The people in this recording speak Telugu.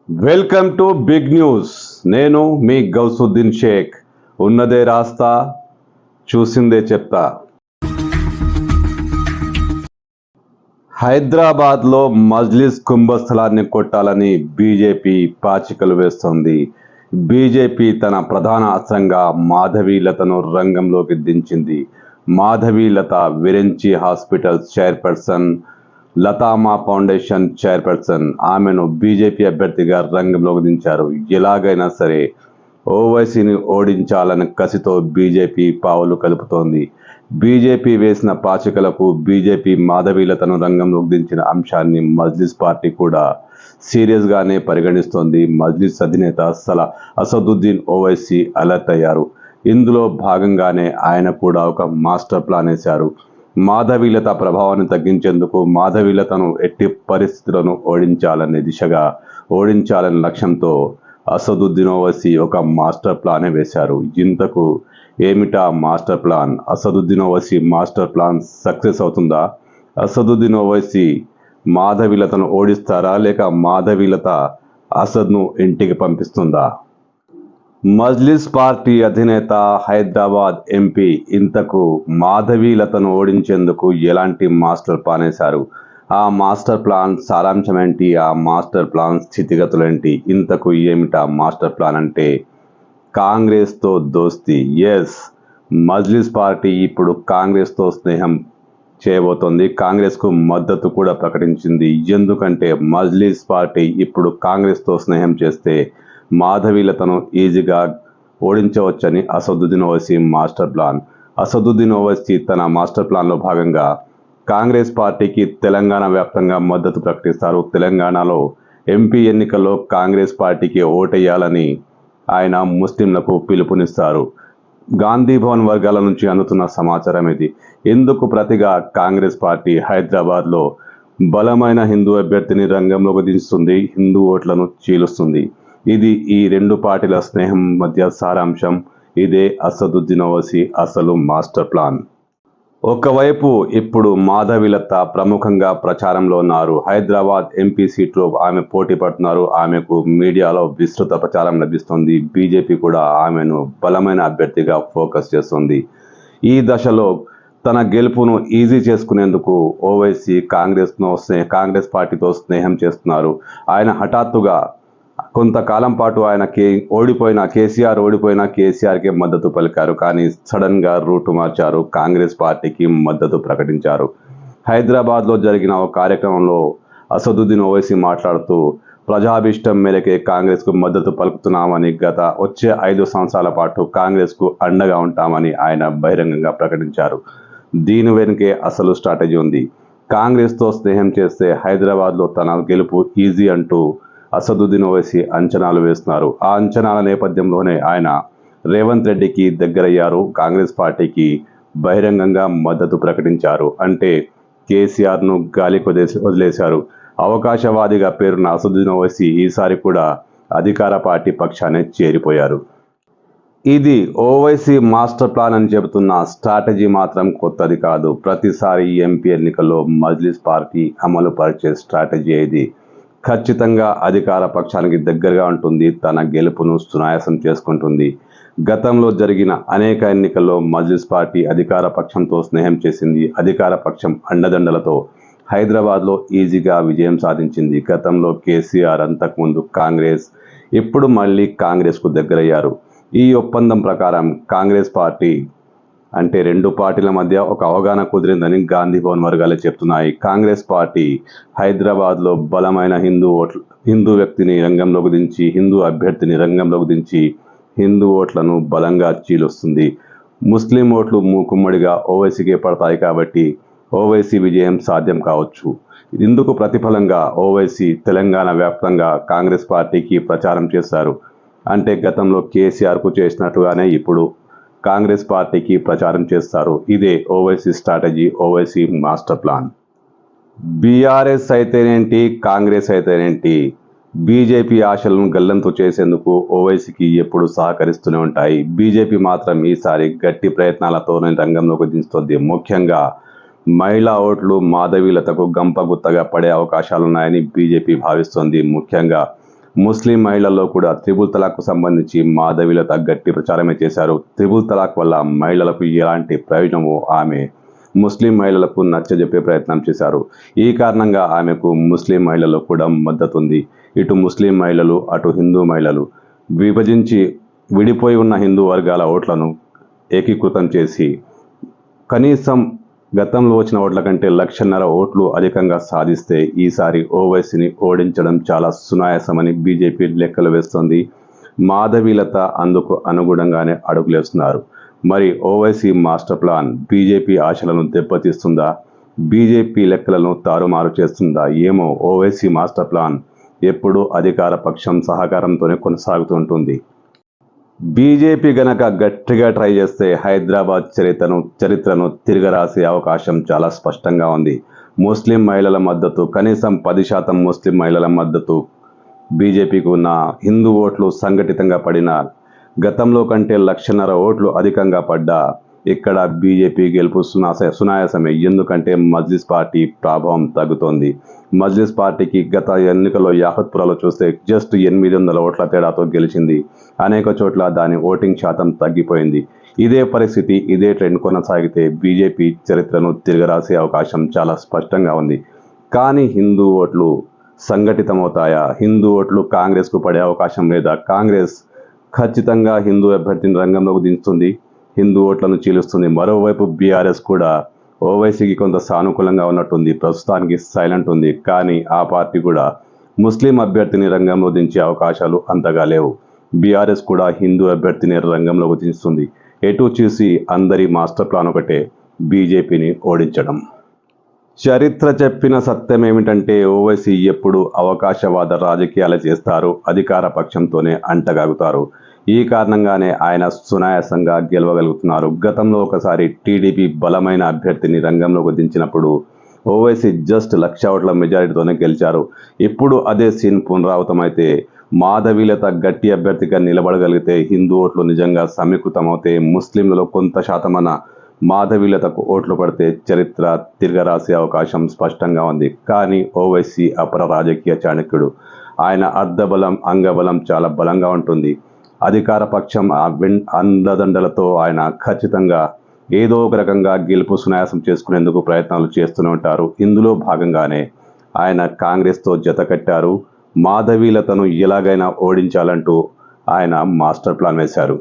Welcome to big news. నేను మీ గౌసుద్దీన్ షేక్. ఉన్నదే రాస్తా, చూసిందే చెప్తా. హైదరాబాద్లో మజ్లిస్ కుంభస్థలాన్ని కొట్టాలని బీజేపీ పాచికలు వేస్తోంది. బీజేపీ తన ప్రధాన అస్త్రంగా మాధవీలతను రంగంలోకి దించింది. Madhavi Latha Virinchi hospitals chairperson, Lathamma foundation chairperson. ఆమెను బీజేపీ అభ్యర్థిగా రంగంలోకి దించారు. ఎలాగైనా సరే ఓవైసీని ఓడించాలని కసితో బీజేపీ పావులు కలుపుతోంది. బీజేపీ వేసిన పాచికలకు బీజేపీ మాధవీలతను రంగంలోకి దించిన అంశాన్ని మజ్లిస్ పార్టీ కూడా సీరియస్గానే పరిగణిస్తోంది. మజ్లిస్ అధినేత అసదుద్దీన్ ఓవైసీ అలర్ట్ అయ్యారు. ఇందులో భాగంగానే ఆయన కూడా ఒక మాస్టర్ ప్లాన్ వేశారు. మాధవీలత ప్రభావాన్ని తగ్గించేందుకు మాధవీలతను ఎట్టి పరిస్థితులను ఓడించాలనే లక్ష్యంతో అసదుద్దీన్ ఓవైసీ ఒక మాస్టర్ ప్లానే వేశారు. ఇంతకు ఏమిటా master plan? Asaduddin Owaisi master plan success అవుతుందా? అసదుద్దీన్ ఓవైసీ మాధవీలతను ఓడిస్తారా, లేక మాధవీలత అసద్ను ఇంటికి పంపిస్తుందా? మజ్లిస్ పార్టీ అధినేత, హైదరాబాద్ ఎంపీ ఇంతకు మాధవీలతను ఓడించేందుకు ఎలాంటి మాస్టర్ ప్లాన్ వేశారు? ఆ మాస్టర్ ప్లాన్ సారాంశం ఏంటి? ఆ మాస్టర్ ప్లాన్ స్థితిగతులేంటి? ఇంతకు ఏమిటా మాస్టర్ ప్లాన్ అంటే కాంగ్రెస్తో దోస్తీ. ఎస్, మజ్లిస్ పార్టీ ఇప్పుడు కాంగ్రెస్తో స్నేహం చేయబోతోంది. కాంగ్రెస్కు మద్దతు కూడా ప్రకటించింది. ఎందుకంటే మజ్లిస్ పార్టీ ఇప్పుడు కాంగ్రెస్తో స్నేహం చేస్తే మాధవీలతను ఈజీగా ఓడించవచ్చని అసదుద్దీన్ ఓవైసీ మాస్టర్ ప్లాన్. అసదుద్దీన్ ఓవైసీ తన మాస్టర్ ప్లాన్లో భాగంగా కాంగ్రెస్ పార్టీకి తెలంగాణ వ్యాప్తంగా మద్దతు ప్రకటిస్తారు. తెలంగాణలో ఎంపీ ఎన్నికల్లో కాంగ్రెస్ పార్టీకి ఓటేయాలని ఆయన ముస్లింలకు పిలుపునిస్తారు. గాంధీ భవన్ వర్గాల నుంచి అందుతున్న సమాచారం ఇది. ఇందుకు ప్రతిగా కాంగ్రెస్ పార్టీ హైదరాబాద్లో బలమైన హిందూ అభ్యర్థిని రంగంలోకి దించుతుంది. హిందూ ఓట్లను చీలుస్తుంది. ఇది ఈ రెండు పార్టీల స్నేహం మధ్య సారాంశం. ఇదే అసదుద్దీన్ ఓవైసీ అసలు మాస్టర్ ప్లాన్. ఒకవైపు ఇప్పుడు మాధవీలత ప్రముఖంగా ప్రచారంలో ఉన్నారు. హైదరాబాద్ ఎంపీ సీట్లో ఆమె పోటీ పడుతున్నారు. ఆమెకు మీడియాలో విస్తృత ప్రచారం లభిస్తుంది. బీజేపీ కూడా ఆమెను బలమైన అభ్యర్థిగా ఫోకస్ చేస్తుంది. ఈ దశలో తన గెలుపును ఈజీ చేసుకునేందుకు ఓవైసీ కాంగ్రెస్ పార్టీతో స్నేహం చేస్తున్నారు. ఆయన హఠాత్తుగా కొంతకాలం పాటు కేసీఆర్ ఓడిపోయిన కేసీఆర్కే మద్దతు పలికారు. కానీ సడన్గా రూటు మార్చారు. కాంగ్రెస్ పార్టీకి మద్దతు ప్రకటించారు. హైదరాబాద్లో జరిగిన ఒక కార్యక్రమంలో అసదుద్దీన్ ఓవైసీ మాట్లాడుతూ ప్రజాభిష్టం మేరకే కాంగ్రెస్కు మద్దతు పలుకుతున్నామని, వచ్చే 5 సంవత్సరాల పాటు కాంగ్రెస్కు అండగా ఉంటామని ఆయన బహిరంగంగా ప్రకటించారు. దీని వెనుకే అసలు స్ట్రాటజీ ఉంది. కాంగ్రెస్తో స్నేహం చేస్తే హైదరాబాద్లో తన గెలుపు ఈజీ అంటూ అసదుద్దీన్ ఓవైసీ అంచనాలు వేస్తున్నారు. ఆ అంచనాల నేపథ్యంలోనే ఆయన రేవంత్ రెడ్డికి దగ్గరయ్యారు. కాంగ్రెస్ పార్టీకి బహిరంగంగా మద్దతు ప్రకటించారు. అంటే కేసీఆర్ను గాలికి వదిలేశారు. అవకాశవాదిగా పేరున్న అసదుద్దీన్ ఓవైసీ ఈసారి కూడా అధికార పార్టీ పక్షానే చేరిపోయారు. ఇది ఓవైసీ మాస్టర్ ప్లాన్ అని చెబుతున్న స్ట్రాటజీ మాత్రం కొత్తది కాదు. ప్రతిసారి ఎంపీ ఎన్నికల్లో మజ్లిస్ పార్టీ అమలు పరిచే స్ట్రాటజీ ఇది. ఖచ్చితంగా అధికార పక్షానికి దగ్గరగా ఉంటుంది. తన గెలుపును సునాయాసం చేసుకుంటుంది. గతంలో జరిగిన అనేక ఎన్నికల్లో మజ్లిస్ పార్టీ అధికార పక్షంతో స్నేహం చేసింది. అధికార పక్షం అండదండలతో హైదరాబాద్లో ఈజీగా విజయం సాధించింది. గతంలో కేసీఆర్, అంతకుముందు కాంగ్రెస్, ఇప్పుడు మళ్ళీ కాంగ్రెస్కు దగ్గరయ్యారు. ఈ ఒప్పందం ప్రకారం కాంగ్రెస్ పార్టీ అంటే రెండు పార్టీల మధ్య ఒక అవగాహన కుదిరిందని గాంధీ భవన్ వర్గాలే చెప్తున్నాయి. కాంగ్రెస్ పార్టీ హైదరాబాద్లో బలమైన హిందూ వ్యక్తిని రంగంలోకి దించి, హిందూ అభ్యర్థిని రంగంలోకి దించి హిందూ ఓట్లను బలంగా చీలుస్తుంది. ముస్లిం ఓట్లు మూకుమ్మడిగా ఓవైసీకే పడతాయి కాబట్టి ఓవైసీ విజయం సాధ్యం కావచ్చు. ఇందుకు ప్రతిఫలంగా ఓవైసీ తెలంగాణ వ్యాప్తంగా కాంగ్రెస్ పార్టీకి ప్రచారం చేశారు. అంటే గతంలో కేసీఆర్కు చేసినట్టుగానే ఇప్పుడు కాంగ్రెస్ పార్టీకి ప్రచారం చేస్తారు. ఇదే Owaisi strategy, Owaisi master plan. BRS అయితేనేంటి, కాంగ్రెస్ అయితేనేంటి, బీజేపీ ఆశలను గల్లంతు చేసేందుకు ఓవైసీకి ఎప్పుడు సహకరిస్తూనే ఉంటాయి. బీజేపీ మాత్రం ఈసారి గట్టి ప్రయత్నాలతోనే రంగంలోకి దించుతుంది. ముఖ్యంగా మహిళా ఓట్లు మాధవీలతకు గంపగుత్తగా పడే అవకాశాలున్నాయని బీజేపీ భావిస్తోంది. ముఖ్యంగా ముస్లిం మహిళల్లో కూడా త్రిబుల్ తలాక్కు సంబంధించి మాధవీలత గట్టి ప్రచారమే చేశారు. త్రిబుల్ తలాక్ వల్ల మహిళలకు ఎలాంటి ప్రయోజనమో ఆమె ముస్లిం మహిళలకు నచ్చజెప్పే ప్రయత్నం చేశారు. ఈ కారణంగా ఆమెకు ముస్లిం మహిళల్లో కూడా మద్దతు ఉంది. ఇటు ముస్లిం మహిళలు, అటు హిందూ మహిళలు విభజించి విడిపోయి ఉన్న హిందూ వర్గాల ఓట్లను ఏకీకృతం చేసి కనీసం గతంలో వచ్చిన ఓట్ల కంటే 1,50,000 ఓట్లు అధికంగా సాధిస్తే ఈసారి ఓవైసీని ఓడించడం చాలా సునాయాసమని బీజేపీ లెక్కలు వేస్తోంది. మాధవీలత అందుకు అనుగుణంగానే అడుగులేస్తున్నారు. మరి ఓవైసీ మాస్టర్ ప్లాన్ బీజేపీ ఆశలను దెబ్బతీస్తుందా? బీజేపీ లెక్కలను తారుమారు చేస్తుందా? ఏమో, ఓవైసీ మాస్టర్ ప్లాన్ ఎప్పుడూ అధికార పక్షం సహకారంతోనే కొనసాగుతుంటుంది. బీజేపీ గనక గట్టిగా ట్రై చేస్తే హైదరాబాద్ చరిత్రను తిరగరాసే అవకాశం చాలా స్పష్టంగా ఉంది. ముస్లిం మహిళల మద్దతు, కనీసం 10% ముస్లిం మహిళల మద్దతు బీజేపీకి ఉన్న, హిందూ ఓట్లు సంఘటితంగా పడిన, గతంలో కంటే 1,50,000 ఓట్లు అధికంగా పడ్డా ఇక్కడ బీజేపీ గెలుపు సునాయాసమే. ఎందుకంటే మజ్లిస్ పార్టీ ప్రభావం తగ్గుతోంది. మజ్లిస్ పార్టీకి గత ఎన్నికల్లో యాహత్పురాలో చూస్తే జస్ట్ 800 ఓట్ల తేడాతో గెలిచింది. అనేక చోట్ల దాని ఓటింగ్ శాతం తగ్గిపోయింది. ఇదే పరిస్థితి, ఇదే ట్రెండ్ కొనసాగితే బీజేపీ చరిత్రను తిరగరాసే అవకాశం చాలా స్పష్టంగా ఉంది. కానీ హిందూ ఓట్లు సంఘటితమవుతాయా? హిందూ ఓట్లు కాంగ్రెస్కు పడే అవకాశం లేదా? కాంగ్రెస్ ఖచ్చితంగా హిందూ అభ్యర్థిని రంగంలోకి దించుతుంది, హిందూ ఓట్లను చీలుస్తుంది. మరోవైపు బీఆర్ఎస్ కూడా ఓవైసీకి కొంత సానుకూలంగా ఉన్నట్టుంది. ప్రస్తుతానికి సైలెంట్ ఉంది. కానీ ఆ పార్టీ కూడా ముస్లిం అభ్యర్థిని రంగంలో దించే అవకాశాలు అంతగా లేవు. బీఆర్ఎస్ కూడా హిందూ అభ్యర్థిని రంగంలోకి దించుతుంది. ఎటు చూసి అందరి మాస్టర్ ప్లాన్ ఒకటే, బీజేపీని ఓడించడం. చరిత్ర చెప్పిన సత్యం ఏమిటంటే ఓవైసీ ఎప్పుడు అవకాశవాద రాజకీయాలు చేస్తారు, అధికార పక్షంతోనే అంటగాగుతారు. ఈ కారణంగానే ఆయన సునాయాసంగా గెలవగలుగుతున్నారు. గతంలో ఒకసారి టీడీపీ బలమైన అభ్యర్థిని రంగంలోకి దించినప్పుడు ఓవైసీ జస్ట్ 1,00,000 ఓట్ల మెజారిటీతోనే గెలిచారు. ఇప్పుడు అదే సీన్ పునరావృతమైతే మాధవీలత గట్టి అభ్యర్థిగా నిలబడగలిగితే, హిందూ ఓట్లు నిజంగా సమీకృతమవుతే, ముస్లింలలో కొంత శాతమన్న మాధవీలతకు ఓట్లు పడితే చరిత్ర తిరగరాసే అవకాశం స్పష్టంగా ఉంది. కానీ ఓవైసీ అపర రాజకీయ చాణక్యుడు. ఆయన అర్ధబలం, అంగబలం చాలా బలంగా ఉంటుంది. అధికార పక్షం అండదండలతో ఆయన ఖచ్చితంగా ఏదో ఒక రకంగా గెలుపు సునాయాసం చేసుకునేందుకు ప్రయత్నాలు చేస్తూనే ఉంటారు. ఇందులో భాగంగానే ఆయన కాంగ్రెస్తో జత కట్టారు. మాధవీలతను ఎలాగైనా ఓడించాలంటూ ఆయన మాస్టర్ ప్లాన్ వేశారు.